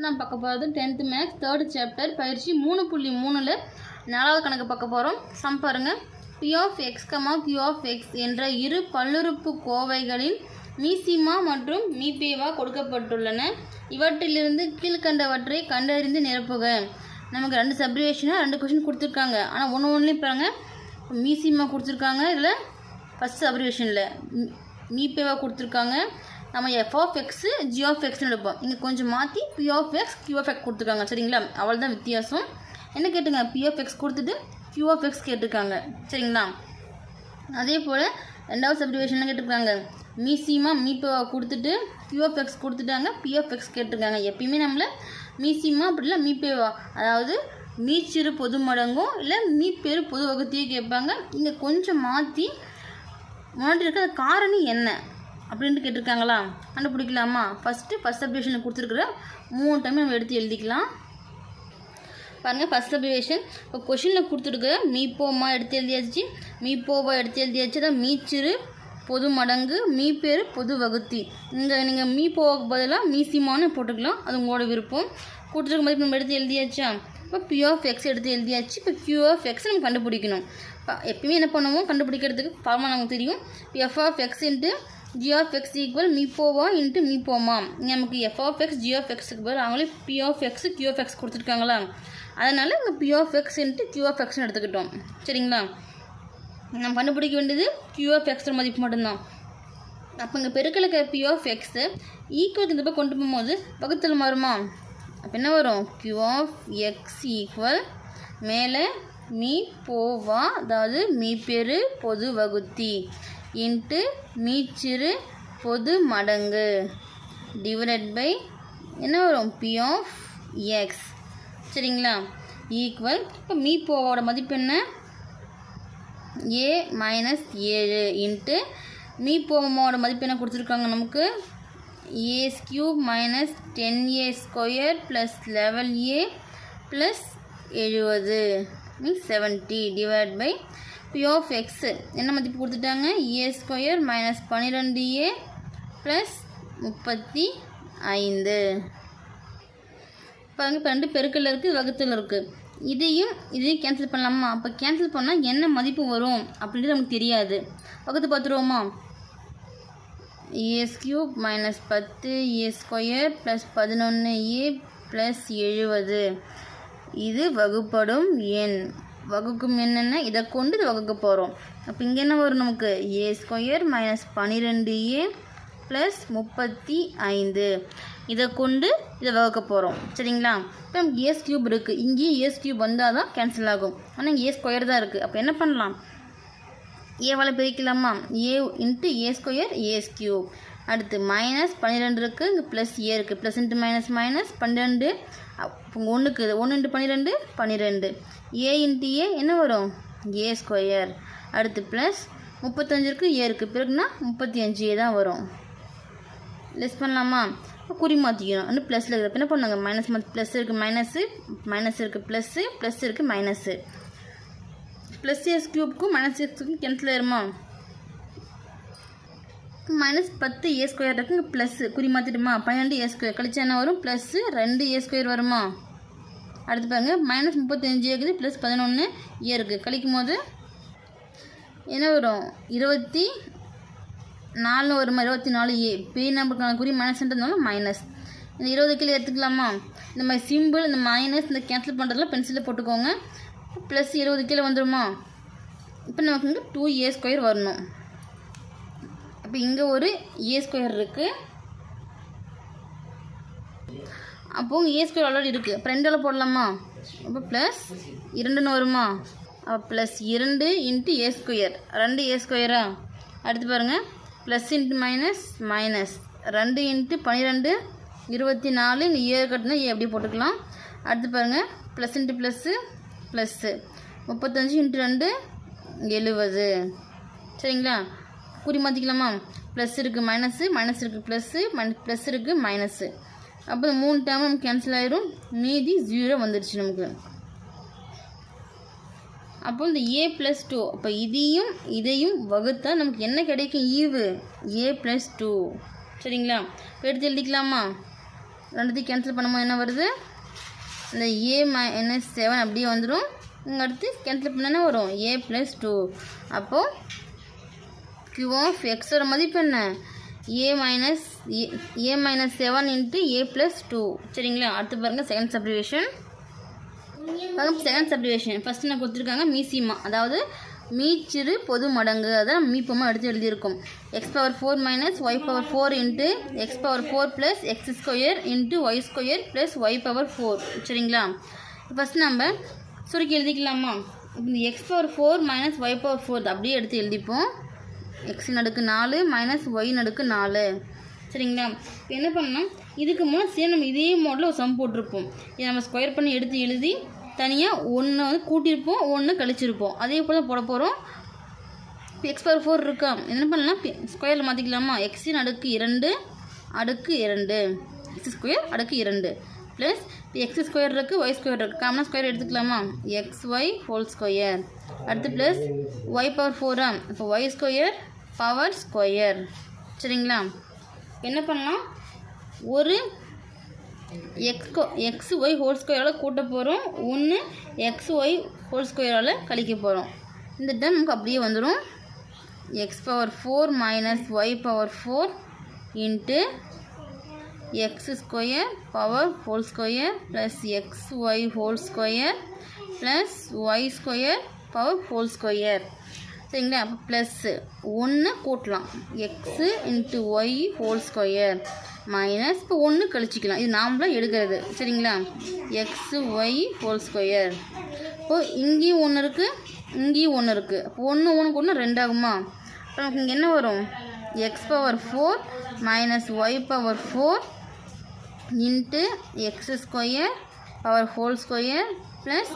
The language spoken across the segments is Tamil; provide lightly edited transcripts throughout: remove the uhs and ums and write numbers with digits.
நான் பார்க்க போகிறது 10th மேக்ஸ் 3rd சாப்டர் பயிற்சி 3.3ல் 4வது கணக்கு பார்க்க போகிறோம். சம் பாருங்கள். p of x, q of x என்ற இரு பல்லுறுப்பு கோவைகளின் மீசிமா மற்றும் மீபேவா கொடுக்கப்பட்டுள்ளன. இவற்றிலிருந்து கீழ்கண்டவற்றை கண்டறிந்து நிரப்புக. நமக்கு 2 சப்டிவிஷனாக 2 கொஷின் கொடுத்துருக்காங்க. ஆனால் ஒன்றுலேயும் பாருங்க, மீசிமா கொடுத்துருக்காங்க. இதில் ஃபஸ்ட் சப்டிவிஷனில் மீபேவா கொடுத்துருக்காங்க. நம்ம f of x g of xன்னு எடுப்போம். இங்கே கொஞ்சம் மாற்றி p of x q of x கொடுத்துருக்காங்க. சரிங்களா? அவள் தான் வித்தியாசம். என்ன கேட்டுங்க? p of x கொடுத்துட்டு q of x கேட்டிருக்காங்க. சரிங்களா? அதே போல் 2வது சப்டிவிஷனில் கேட்டிருக்காங்க. மீசிமா மீபேவா கொடுத்துட்டு q of x கொடுத்துட்டாங்க, p of x கேட்டிருக்காங்க. எப்பயுமே நம்மளை மீசிமா அப்படி இல்லை மீபேவா, அதாவது மீச்சிறு பொது மடங்கும் இல்லை மீப்பேறு பொது வகுத்தையும் கேட்பாங்க. இங்கே கொஞ்சம் மாற்றி முன்னாடி இருக்கிற காரணி என்ன அப்படின்ட்டு கேட்டிருக்காங்களா? கண்டுபிடிக்கலாமா? ஃபஸ்ட் சப்டிவிஷனில் கொடுத்துருக்குற 3 டைம் நம்ம எடுத்து எழுதிக்கலாம். பாருங்கள், ஃபஸ்ட் சப்டிவிஷன் இப்போ கொஷினில் கொடுத்துருக்குற மீப்போமா எடுத்து எழுதியாச்சு, மீப்போவா எடுத்து எழுதியாச்சு. அதான் மீச்சிறு பொது மடங்கு மீப்பேறு பொது வகுத்தி. இங்கே நீங்கள் மீப்போவுக்கு பதிலாக மீசிமான்னு போட்டுக்கலாம், அது உங்களோட விருப்பம். கொடுத்துருக்க மதிப்பு நம்ம எடுத்து எழுதியாச்சா? இப்போ p of x எடுத்து எழுதியாச்சு. இப்போ q of x நம்ம கண்டுபிடிக்கணும். எப்பயுமே என்ன பண்ணுவோம், கண்டுபிடிக்கிறதுக்கு ஃபார்முலா நமக்கு தெரியும். f of x into g of x equal மீப்போவா இன்ட்டு மீப்போமா. நமக்கு f of x g of xக்கு பதில் அவங்களே p of x q of x கொடுத்துருக்காங்களா? அதனால் இங்கே p of x into q of xன்னு எடுத்துக்கிட்டோம். சரிங்களா? நம்ம கண்டுபிடிக்க வேண்டியது q of x மதிப்பு மட்டும்தான். அப்போ இங்கே பெருக்கலுக்கு p of x ஈக்குவலுக்கு இந்த போய் கொண்டு போகும்போது வகுத்தல் மாறுமா? அப்போ என்ன வரும்? q of x ஈக்குவல் மேலே மீ போவா, அதாவது மீப்பெரு பொது வகுத்தி இன்ட்டு மீச்சிறு பொது மடங்கு டிவைடட் பை என்ன வரும்? p of x. சரிங்களா? ஈக்குவல் இப்போ மீ போவோட மதிப்பு என்ன? a மைனஸ் 7 இன்ட்டு மீ போவோட மதிப்பு என்ன கொடுத்துருக்காங்க நமக்கு? a cube minus 10a square plus 11a plus 70 means 70 divide by p of x என்ன மதிப்பு கொடுத்துட்டாங்க? a square minus 12a plus 35. பாருங்க, இப்போ 2 பெருக்கல் இருக்குது, வகுத்தில் இருக்குது. இதையும் கேன்சல் பண்ணலாமா? அப்போ கேன்சல் பண்ணால் என்ன மதிப்பு வரும் அப்படின்றது நமக்கு தெரியாது. வகுத்து பார்த்துருவோமா? a cube minus 10a square plus 11a plus 70. இது வகுப்படும் எண். வகுக்கும் என்னென்ன இதை கொண்டு இது வகுக்க போகிறோம். அப்போ இங்கே என்ன வரும் நமக்கு? a square minus 12a plus 35. இதை கொண்டு இதை வகுக்க போகிறோம். சரிங்களா? இப்போ நமக்கு ஏஸ் கியூப் இருக்குது, இங்கேயும் ஏஸ் கியூப் வந்தால் தான் கேன்சல் ஆகும். ஆனால் இங்கே ஏ ஸ்கொயர் தான் இருக்குது. அப்போ என்ன பண்ணலாம்? ஏவால் பிரிக்கலாமா? a இன்ட்டு ஏ ஸ்கொயர் ஏஸ் கியூப். அடுத்து மைனஸ் 12 இருக்குது, இங்கே ப்ளஸ் ஏ இருக்குது. Plus into minus minus 12. இப்போ 1க்கு 1 இன்ட்டு 12 12. ஏ இன்ட்டு ஏ என்ன வரும்? ஏ ஸ்கொயர். அடுத்து ப்ளஸ் 35 இருக்குது, ஏ இருக்குது, பிறகுனா 35 தான் வரும். லெஸ் பண்ணலாமா? இப்போ குறி மாற்றிக்கணும். இன்னும் ப்ளஸில் இருக்குது. அப்போ என்ன பண்ணுங்க? மைனஸ் ப்ளஸ் இருக்குது, மைனஸு மைனஸ் இருக்குது, ப்ளஸ்ஸு ப்ளஸ் இருக்குது, மைனஸு. ப்ளஸ் எஸ் கியூப்க்கும் மைனஸ் எஸ் கியூப்க்கும் கேன்சல் ஆயிருமா? மைனஸ் 10 ஏ ஸ்கொயர் இருக்குது, இங்கே ப்ளஸ்ஸு குறி மாற்றிட்டுமா? 12 ஏ ஸ்கொயர் கழிச்சா என்ன வரும்? ப்ளஸ்ஸு 2 ஏ ஸ்கொயர் வருமா? அடுத்து பாருங்க, மைனஸ் 35 இருக்குது, ப்ளஸ் 11 ஏ இருக்குது. கழிக்கும் போது என்ன வரும்? 24 வருமா? 24 ஏ. பெரிய நம்பருக்கான குறி மைனஸ்ன்றதுனால மைனஸ். இந்த 20 கீழே எடுத்துக்கலாமா? இந்த மாதிரி சிம்பிள், இந்த மைனஸ், இந்த கேன்சல் பண்ணுறதுலாம் பென்சிலில் போட்டுக்கோங்க. ப்ளஸ் 20 கீழே வந்துடுமா? இப்போ நமக்கு இங்கே 2a ஸ்கொயர் வரணும். அப்போ இங்கே ஒரு ஏ ஸ்கொயர் இருக்குது. அப்போது ஏ ஸ்கொயர் ஆல்ரெடி இருக்குது. அப்போ 2ஆல் போடலாமா? அப்போ ப்ளஸ் 2ன்னு வருமா? அப்போ ப்ளஸ் 2 இன்ட்டு ஏ ஸ்கொயர், 2 ஏ ஸ்கொயரா? அடுத்து பாருங்கள், plus into minus minus 2 into 12 24. இங்கே ஏ கட்டினா ஏ அப்படியே போட்டுக்கலாம். அடுத்து பாருங்கள், plus into plus plus 35 into 2 70. சரிங்களா? குறி மாற்றிக்கலாமா? ப்ளஸ் இருக்குது, மைனஸு மைனஸ் இருக்குது, ப்ளஸ்ஸு ப்ளஸ் இருக்குது, மைனஸு. அப்போ 3 டைம் நமக்கு கேன்சல் ஆயிரும். மீதி 0 வந்துடுச்சு நமக்கு. அப்போ இந்த a + 2, அப்போ இதையும் வகுத்தா நமக்கு என்ன கிடைக்கும்? ஈவு a + 2. சரிங்களா? இப்போ எடுத்து எழுதிக்கலாமா? ரெண்டுத்தையும் கேன்சல் பண்ணும்போது என்ன வருது, இந்த a மைனஸ் 7 அப்படியே வந்துடும். இங்கே அடுத்து கேன்சல் பண்ண என்ன வரும், a + 2. அப்போது q ஆஃப் எக்ஸோட மதிப்பு என்ன, a மைனஸ் 7 இன்ட்டு a + 2. சரிங்களா. அடுத்து பாருங்கள் second subdivision. Second subdivision first நான் கொடுத்துருக்காங்க மீசிமா, அதாவது மீச்சிறு பொது மடங்கு, அதான் மீப்பமாக எடுத்து எழுதியிருக்கும். x⁴ minus y⁴ into x⁴ plus x² into y² plus y⁴. சரிங்களா. ஃபஸ்ட் நம்ம சுருக்கி எழுதிக்கலாமா. இந்த x⁴ மைனஸ் y⁴ அப்படியே எடுத்து எழுதிப்போம். x⁴ minus y⁴. சரிங்களா. இப்போ என்ன பண்ணலாம், இதுக்கு முன்னே சேம் நம்ம இதே மாடலில் ஒரு சம் போட்டிருப்போம். இதை நம்ம ஸ்கொயர் பண்ணி எடுத்து எழுதி தனியாக ஒன்று வந்து கூட்டியிருப்போம், ஒன்று கழிச்சிருப்போம். அதே போல் தான் போட போகிறோம். இப்போ x⁴ இருக்கா, என்ன பண்ணலாம், ஸ்கொயரில் மாற்றிக்கலாமா. x⁴ அடுக்கு 2 x² அடுக்கு 2 ப்ளஸ் இப்போ x² இருக்குது y² இருக்குது, காமனாக ஸ்கொயர் எடுத்துக்கலாமா. xy² அடுத்து ப்ளஸ் y⁴. இப்போ y² பவர் ஸ்கொயர். சரிங்களா. என்ன பண்ணலாம், ஒரு xy² கூட்ட போகிறோம், ஒன்று xy² கழிக்க போகிறோம். இந்த டேர்ம் நமக்கு அப்படியே வந்துடும். x⁴ minus y⁴ into x² power whole square plus xy² plus y² power whole square. சரிங்களா. அப்போ ப்ளஸ்ஸு 1 கூட்டலாம், x இன்ட்டு y² மைனஸ் இப்போ 1 கழிச்சிக்கலாம், இது நாமளாக எடுக்கிறது. சரிங்களா. xy². இப்போது இங்கேயும் 1 இருக்குது, இங்கேயும் 1 இருக்குது. அப்போ 1 கூட்டினா 2 ஆகுமா. இப்போ நமக்கு இங்கே என்ன வரும், x⁴ minus y⁴ into x² power whole square plus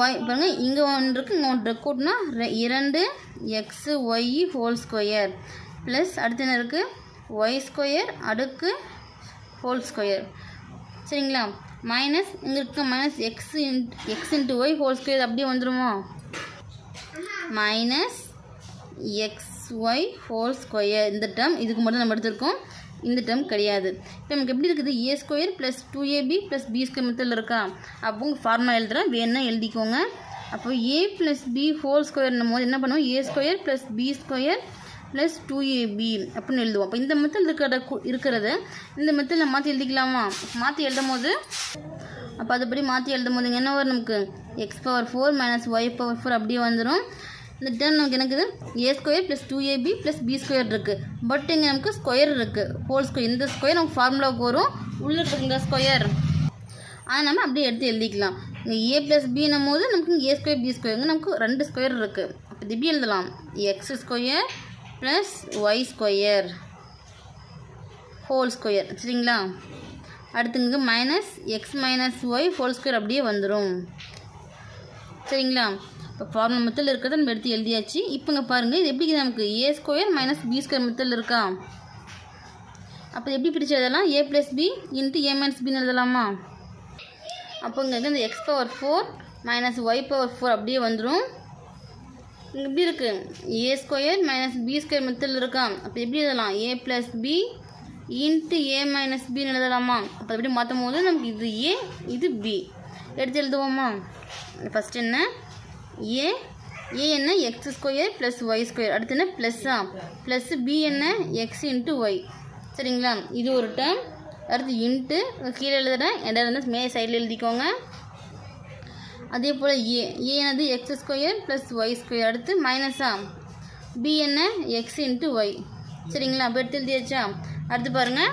y. பாருங்கள் இங்கே 1 இருக்குது, இங்கே 1 கூட்டினா 2 xy² ப்ளஸ் அடுத்து என்ன இருக்குது, y² அடுக்கு ஹோல் ஸ்கொயர். சரிங்களா. மைனஸ் இங்கே இருக்க மைனஸ் x இன்ட்டு y² அப்படியே வந்துடுமா, மைனஸ் xy². இந்த டேர்ம் இதுக்கு மட்டும் நம்ம எடுத்துருக்கோம், இந்த டேர்ம் கிடையாது. இப்போ நமக்கு எப்படி இருக்குது, a² plus 2ab plus b² மெத்தடில் இருக்கா. அப்போ உங்கள் ஃபார்முலா எழுதுகிறேன், வேணுன்னா எழுதிக்கோங்க. அப்போ a ப்ளஸ் b² போது என்ன பண்ணுவோம், a² plus b² plus 2ab அப்படின்னு எழுதுவோம். அப்போ இந்த மெத்தட் இருக்கிறது இந்த மெத்தடில் மாற்றி எழுதிக்கலாமா. மாற்றி எழுதும் போது அப்போ அதுபடி மாற்றி எழுதும் போது என்ன வரும், நமக்கு x⁴ மைனஸ் y⁴ அப்படியே வந்துடும். இந்த டேர்ம் நமக்கு எனக்கு a² plus 2ab plus b² இருக்குது. பட் இங்கே நமக்கு ஸ்கொயர் இருக்குது, ஹோல் ஸ்கொயர். இந்த ஸ்கொயர் நமக்கு ஃபார்முலாவுக்கு வரும், உள்ளே இருக்குங்க ஸ்கொயர். ஆனால் நம்ம அப்படியே எடுத்து எழுதிக்கலாம். இங்கே a ப்ளஸ் பின்னும் போது நமக்கு a² b² நமக்கு 2 ஸ்கொயர் இருக்குது. அப்போ இது எப்படி எழுதலாம், x² plus y² whole square. சரிங்களா. அடுத்துங்க minus x minus y whole square அப்படியே வந்துடும். சரிங்களா. இப்போ ஃபார்முலா மெத்தடில் இருக்கிறத நம்ம எடுத்து எழுதியாச்சு. இப்போங்க பாருங்கள், இது எப்படி நமக்கு a² மைனஸ் b² மெத்தடில் இருக்கா. அப்போ எப்படி பிரித்து எழுதலாம், a plus b into a minus பின்னு எழுதலாமா. அப்போ இங்கே இந்த x⁴ மைனஸ் y⁴ அப்படியே வந்துடும். இங்கே எப்படி இருக்குது, a² மைனஸ் b² மெத்தடில் இருக்கா. அப்போ எப்படி எழுதலாம், a plus b into a minus பின்னு எழுதலாமா. அப்போ எப்படி மாற்றும் போது நமக்கு இது a இது b எடுத்து எழுதுவோமா. ஃபஸ்ட் என்ன, a என்ன x² ப்ளஸ் y², அடுத்து என்ன ப்ளஸ்ஸா, ப்ளஸ் b என்ன x இன்ட்டு y. சரிங்களா. இது ஒரு டேர்ம். அடுத்து இன்ட்டு கீழே எழுதுகிறேன், இடம் வந்து மே சைடில் எழுதிக்கோங்க. அதே போல் a என்னது x² ப்ளஸ் y², அடுத்து மைனஸா, b என்ன x இன்ட்டு y. சரிங்களா. அப்போ எடுத்து எழுதியாச்சா. அடுத்து பாருங்கள்,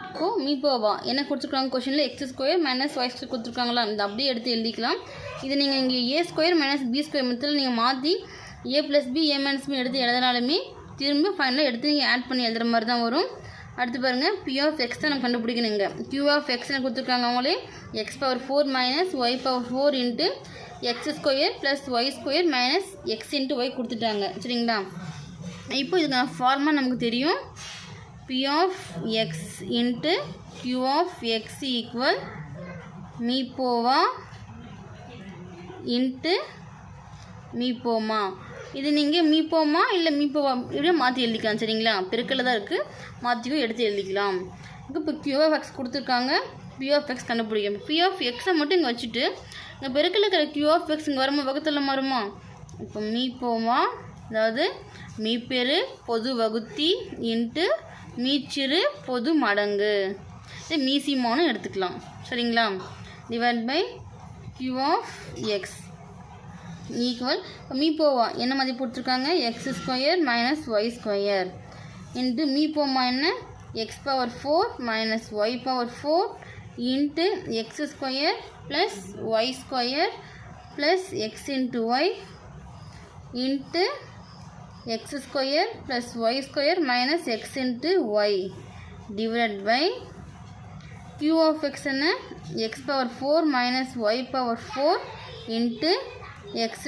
இப்போது மீப்போவா என்ன கொடுத்துருக்காங்க கொஷனில், x² மைனஸ் y² கொடுத்துருக்காங்களா, இந்த அப்படியே எடுத்து எழுதிக்கலாம். இது நீங்கள் இங்கே a² மைனஸ் b² மெத்தடில் நீங்கள் மாற்றி a plus b a minus b எடுத்து எழுதினாலுமே திரும்ப ஃபைனலாக எடுத்து நீங்கள் ஆட் பண்ணி எழுதுகிற மாதிரி தான் வரும். அடுத்து பாருங்கள், p ஆஃப் x தான் நம்ம கண்டுபிடிக்கணுங்க. q ஆஃப் xன்னு கொடுத்துருக்காங்க அவங்களே, x⁴ minus y⁴ into x² plus y² minus x into y கொடுத்துட்டாங்க. சரிங்களா. இப்போ இதுக்கான ஃபார்முலா நமக்கு தெரியும், p of x into q of x equal மீப்போவா இன்ட்டு மீப்போமா. இது நீங்கள் மீப்போமா இல்லை மீப்போவா இப்படியே மாற்றி எழுதிக்கலாம். சரிங்களா. பெருக்கல்ல தான் இருக்குது, மாற்றியும் எடுத்து எழுதிக்கலாம். இப்போ Q of X கொடுத்துருக்காங்க, P of X கண்டுபிடிக்கணும். P of Xஐ மட்டும் இங்கே வச்சுட்டு இங்கே பெருக்கில் இருக்கிற Q of X இங்கே வருமா, வகுத்தில் மாறுமா? இப்போ மீ போமா, அதாவது மீப்பெரு பொது வகுத்தி இன்ட்டு மீச்சிறு பொது மடங்கு, இது மீசிமோன்னு எடுத்துக்கலாம். சரிங்களா? Divide by Q of X equal, இப்போ மீ போவா என்ன மதிப்பு கொடுத்துருக்காங்க, x² minus y² into me போமா என்ன, x⁴ - y⁴ into x² plus y² plus x into y into x² plus y² minus x into y divide by Q of X என்ன, x⁴ minus y⁴ into x²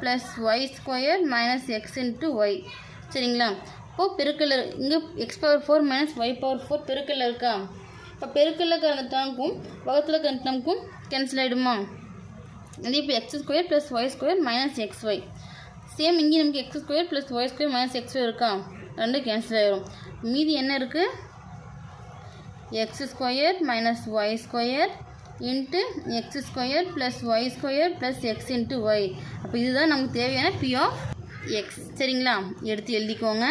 plus y² minus x into y. சரிங்களா? இப்போது பெருக்கல் இங்கே x⁴ மைனஸ் y⁴ பெருக்கல் இருக்கா? இப்போ பெருக்கல்ல இருக்கிற டேர்முக்கும் வகுத்தில் இருக்கிற டேர்முக்கும் கேன்சல் ஆகிடுமா? அதே இப்போ x² plus y² minus xy. Same இங்கே நமக்கு x² plus y² minus xy இருக்கா? ரெண்டு கேன்சல் ஆகிடும். மீதி என்ன இருக்குது, x² minus y² into x² plus y² plus x into y. அப்போ இதுதான் நமக்கு தேவையான P of X. சரிங்களா? எடுத்து எழுதிக்கோங்க.